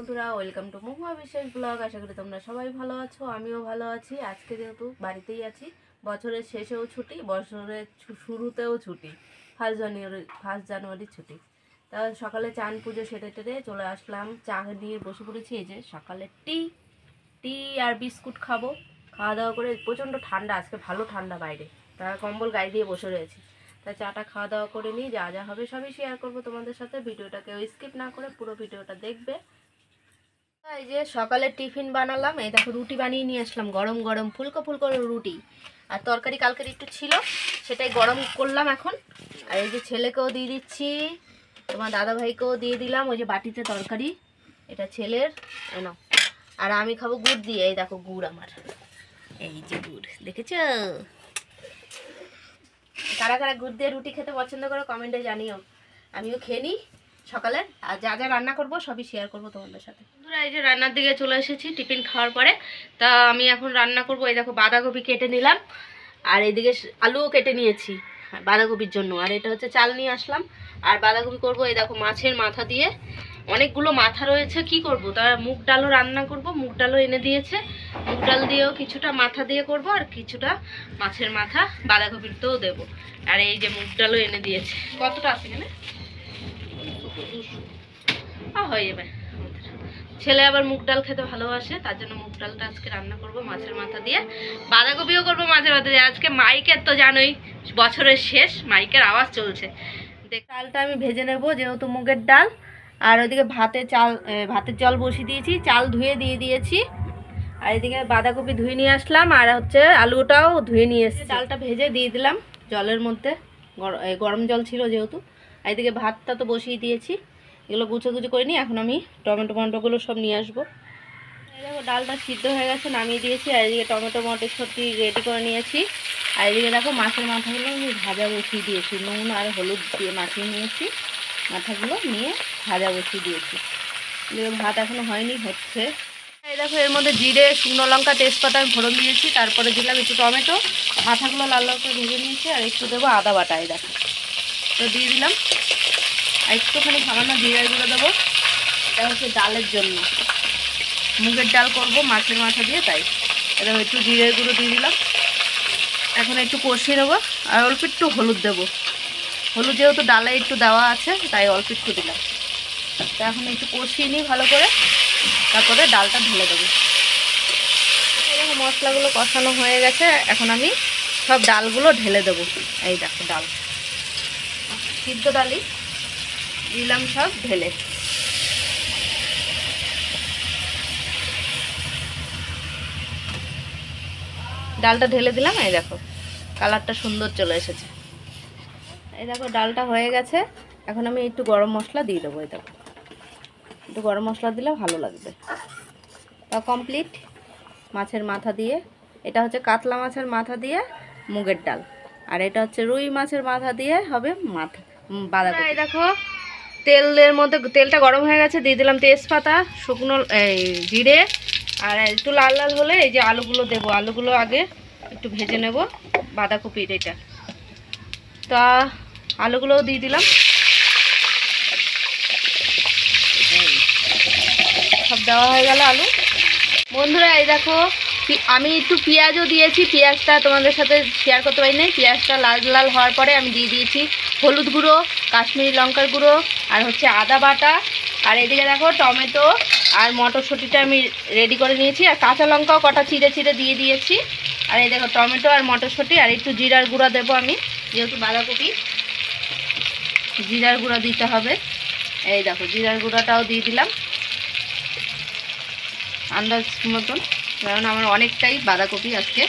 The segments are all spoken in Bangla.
বন্ধুরা, ওয়েলকাম টু মহুয়া বিশ্বাস ব্লগ। আশা করি তোমরা সবাই ভালো আছো, আমিও ভালো আছি। আজকে যেহেতু বাড়িতেই আছি, বছরের শেষেও ছুটি, বছরের শুরুতেও ছুটি, ফার্স্ট জানুয়ারি ছুটি। তা সকালে চান পুজো সেরে টেরে চলে আসলাম, চা নিয়ে বসে পড়েছি। এই যে সকালে টি আর বিস্কুট খাবো। খাওয়া দাওয়া করে, প্রচণ্ড ঠান্ডা আজকে, ভালো ঠান্ডা বাইরে, তা কম্বল গায়ে দিয়ে বসে রয়েছি। তা চাটা খাওয়া দাওয়া করে নিই, যা যা হবে সবই শেয়ার করবো তোমাদের সাথে। ভিডিওটাকে স্কিপ না করে পুরো ভিডিওটা দেখবে। এই যে সকালে টিফিন বানালাম, এই দেখো রুটি বানিয়ে নিয়ে আসলাম, গরম গরম ফুলকো ফুলকো রুটি। আর তরকারি কালকের একটু ছিল, সেটাই গরম করলাম এখন। আর এই যে ছেলেকেও দিয়ে দিচ্ছি, তোমার দাদা ভাইকেও দিয়ে দিলাম। ওই যে বাটিতে তরকারি, এটা ছেলের, এনো। আর আমি খাবো গুড় দিয়ে। এই দেখো গুড় আমার, এই যে গুড়, দেখেছো? কারা কারা গুড় দিয়ে রুটি খেতে পছন্দ করো কমেন্টে জানিও, আমিও খেয়ে নিই সকালে। আর যা যা রান্না করব সবই শেয়ার করব তোমাদের সাথে। বন্ধুরা, এই যে রান্নার দিকে চলে এসেছি টিফিন খাওয়ার পরে। তা আমি এখন রান্না করব। এই দেখো বাঁধাকপি কেটে নিলাম, আর এইদিকে আলুও কেটে নিয়েছি বাঁধাকপির জন্য। আর এটা হচ্ছে চাল নিয়ে আসলাম, আর বাঁধাকপি করব। এই দেখো মাছের মাথা দিয়ে, অনেকগুলো মাথা রয়েছে, কি করব? তার মুগ ডালও রান্না করব, মুগ ডালও এনে দিয়েছে। মুগ ডাল দিয়েও কিছুটা মাথা দিয়ে করব, আর কিছুটা মাছের মাথা বাঁধাকপিতেও দেবো। আর এই যে মুগ ডালও এনে দিয়েছে, কতটা আছে এখানে, হয়ে যাবে। ছেলে আবার মুগ ডাল খেতে ভালোবাসে, তার জন্য মুগ ডালটা আজকে রান্না করব মাছের মাথা দিয়ে। বাঁধাকপিও করবো মাছের মাথা দিয়ে। আজকে মাইকের তো জানোই, বছরের শেষ, মাইকের আওয়াজ চলছে। ডালটা আমি ভেজে নেব, যেহেতু মুগের ডাল। আর ওইদিকে ভাতের জল বসিয়ে দিয়েছি, চাল ধুয়ে দিয়ে দিয়েছি। আর এদিকে বাঁধাকপি ধুয়ে নিয়ে আসলাম, আর হচ্ছে আলুটাও ধুয়ে নিয়ে এসেছি। চালটা ভেজে দিয়ে দিলাম জলের মধ্যে, গরম জল ছিল যেহেতু। আর এদিকে ভাতটা তো বসিয়ে দিয়েছি, এগুলো গুছোগুছো করে নিই। এখন আমি টমেটোগুলো সব নিয়ে আসবো। দেখো ডালটা সিদ্ধ হয়ে গেছে, নামিয়ে দিয়েছি। আর এদিকে টমেটো মটরশুঁটি রেডি করে নিয়েছি। আর এদিকে দেখো মাছের মাথাগুলো আমি ভাজা বসিয়ে দিয়েছি, নুন আর হলুদ দিয়ে মাখিয়ে নিয়েছি। মাথাগুলো নিয়ে ভাজা বসিয়ে দিয়েছি। এদিকে ভাত এখনো হয়নি, হচ্ছে। এই দেখো এর মধ্যে জিরে, শুকনো লঙ্কা, তেজপাতা আমি ফোড়ন দিয়েছি। তারপরে দিলাম একটু টমেটো, মাথাগুলো লাল লাল করে ভেজে নিয়েছি। আর একটু দেবো আদা বাটা, এই দেখো তো দিয়ে দিলাম। আর একটুখানি সামান্য জিরার গুঁড়ো দেবো, এটা হচ্ছে ডালের জন্য, মুগের ডাল করব মাছের মাথা দিয়ে, তাই এটা একটু জিরের গুঁড়ো দিয়ে দিলাম। এখন একটু কষিয়ে নেবো, আর অল্প একটু হলুদ দেবো। হলুদ যেহেতু ডালে একটু দেওয়া আছে, তাই অল্প একটু দিলাম। তো এখন একটু কষিয়ে নিই ভালো করে, তারপরে ডালটা ঢেলে দেবো। এরকম মশলাগুলো কষানো হয়ে গেছে, এখন আমি সব ডালগুলো ঢেলে দেবো। এই দেখো ডাল, সিদ্ধ ডালই দিলাম সব ঢেলে। ডালটা ঢেলে দিলাম, এই দেখো কালারটা সুন্দর চলে এসেছে। এই দেখো ডালটা হয়ে গেছে, এখন আমি একটু গরম মশলা দিয়ে দেবো। এই দেখো একটু গরম মশলা দিলে ভালো লাগবে। তা কমপ্লিট মাছের মাথা দিয়ে, এটা হচ্ছে কাতলা মাছের মাথা দিয়ে মুগের ডাল। আর এটা হচ্ছে রুই মাছের মাথা দিয়ে হবে বাঁধাকপি। এই দেখো তেলের মধ্যে, তেলটা গরম হয়ে গেছে, দিয়ে দিলাম তেজপাতা, শুকনো জিরে। আর একটু লাল লাল হলে এই যে আলুগুলো দেবো, আলুগুলো আগে একটু ভেজে নেব বাঁধাকপির এটা। তা আলুগুলোও দিয়ে দিলাম, সব দেওয়া হয়ে গেল আলু। বন্ধুরা এই দেখো আমি একটু পেঁয়াজও দিয়েছি, পেঁয়াজটা তোমাদের সাথে শেয়ার করতে পারি নাই। পেঁয়াজটা লাল লাল হওয়ার পরে আমি দিয়ে দিয়েছি হলুদ গুঁড়ো, কাশ্মীরি লঙ্কার গুঁড়ো, আর হচ্ছে আদা বাটা। আর এদিকে দেখো টমেটো আর মটরশুঁটিটা আমি রেডি করে নিয়েছি, আর কাঁচা লঙ্কাও কটা চিড়ে চিড়ে দিয়ে দিয়েছি। আর এই দেখো টমেটো আর মটরশুঁটি, আর একটু জিরার গুঁড়া দেবো আমি, যেহেতু বাঁধাকপি জিরার গুঁড়া দিতে হবে। এই দেখো জিরার গুঁড়াটাও দিয়ে দিলাম আন্দাজ মতন, কারণ আমার অনেকটাই বাঁধাকপি আজকে।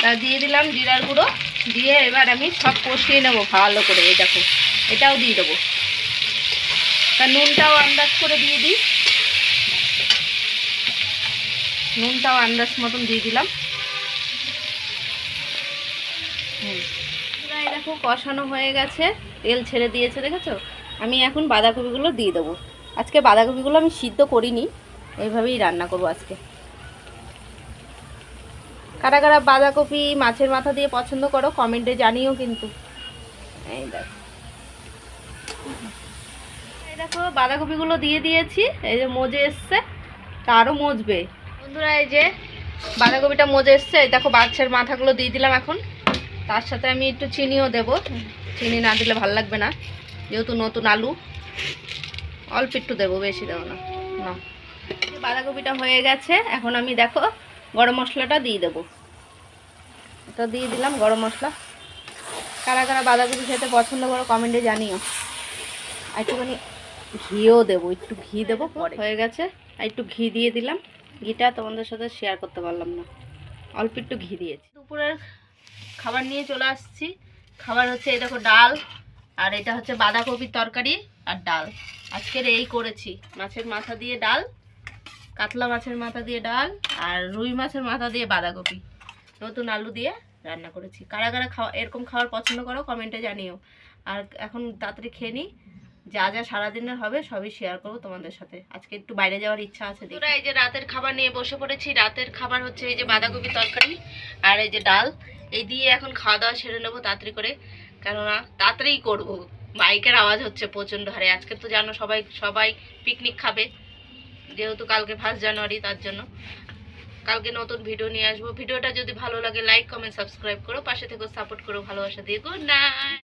তা দিয়ে দিলাম জিরার গুঁড়ো, দিয়ে এবার আমি সব কষিয়ে নেবো ভালো করে। এই দেখো এটাও দিয়ে দেবো, তা নুনটাও আন্দাজ করে দিয়ে দিই, নুনটাও আন্দাজ মতন দিয়ে দিলাম। এই দেখো কষানো হয়ে গেছে, তেল ছেড়ে দিয়েছে, দেখেছো? আমি এখন বাঁধাকপিগুলো দিয়ে দেবো। আজকে বাঁধাকপিগুলো আমি সিদ্ধ করিনি, এইভাবেই রান্না করবো আজকে। কারা কারা বাঁধাকপি মাছের মাথা দিয়ে পছন্দ করো কমেন্টে জানিও কিন্তু। এই দেখো এই দেখো বাঁধাকপিগুলো দিয়ে দিয়েছি, এই যে মজে এসছে, তা আরও মজবে বন্ধুরা। এই যে বাঁধাকপিটা মজে এসছে, এই দেখো মাছের মাথাগুলো দিয়ে দিলাম। এখন তার সাথে আমি একটু চিনিও দেব, চিনি না দিলে ভালো লাগবে না, যেহেতু নতুন আলু অল্প একটু দেবো, বেশি দেবো না। না, বাঁধাকপিটা হয়ে গেছে। এখন আমি দেখো গরম মশলাটা দিয়ে দেবো, এটা দিয়ে দিলাম গরম মশলা। কারা কারা বাঁধাকপি খেতে পছন্দ করো কমেন্টে জানিও। আর একটুখানি ঘিও দেবো, একটু ঘি দেবো পরে। হয়ে গেছে, আর একটু ঘি দিয়ে দিলাম। ঘিটা তোমাদের সাথে শেয়ার করতে পারলাম না, অল্প একটু ঘি দিয়েছি। দুপুরের খাবার নিয়ে চলে আসছি। খাবার হচ্ছে এই দেখো ডাল, আর এটা হচ্ছে বাঁধাকপির তরকারি আর ডাল। আজকের এই করেছি, মাছের মাথা দিয়ে ডাল, কাতলা মাছের মাথা দিয়ে ডাল, আর রুই মাছের মাথা দিয়ে বাঁধাকপি, নতুন আলু দিয়ে রান্না করেছি। কারা কারা এরকম খাবার পছন্দ করো কমেন্টে জানিও। আর এখন তাড়াতাড়ি খেয়ে নিই, যা যা সারাদিনের হবে সবই শেয়ার করবো তোমাদের সাথে। আজকে একটু বাইরে যাওয়ার ইচ্ছা আছে। তোরা এই যে রাতের খাবার নিয়ে বসে পড়েছি। রাতের খাবার হচ্ছে এই যে বাঁধাকপি তরকারি আর এই যে ডাল, এই দিয়ে এখন খাওয়া দাওয়া সেরে নেবো তাড়াতাড়ি করে, কেননা তাড়াতাড়ি করবো। বাইকের আওয়াজ হচ্ছে প্রচণ্ড হারে। আজকে তো জানো সবাই সবাই পিকনিক খাবে, যেহেতু কালকে 1 জানুয়ারি, তার জন্য কালকে নতুন ভিডিও নিয়ে আসবো। ভিডিওটা যদি ভালো লাগে লাইক কমেন্ট সাবস্ক্রাইব করো, পাশে থেকে সাপোর্ট করো, ভালোবাসা দিয়ে। Good night.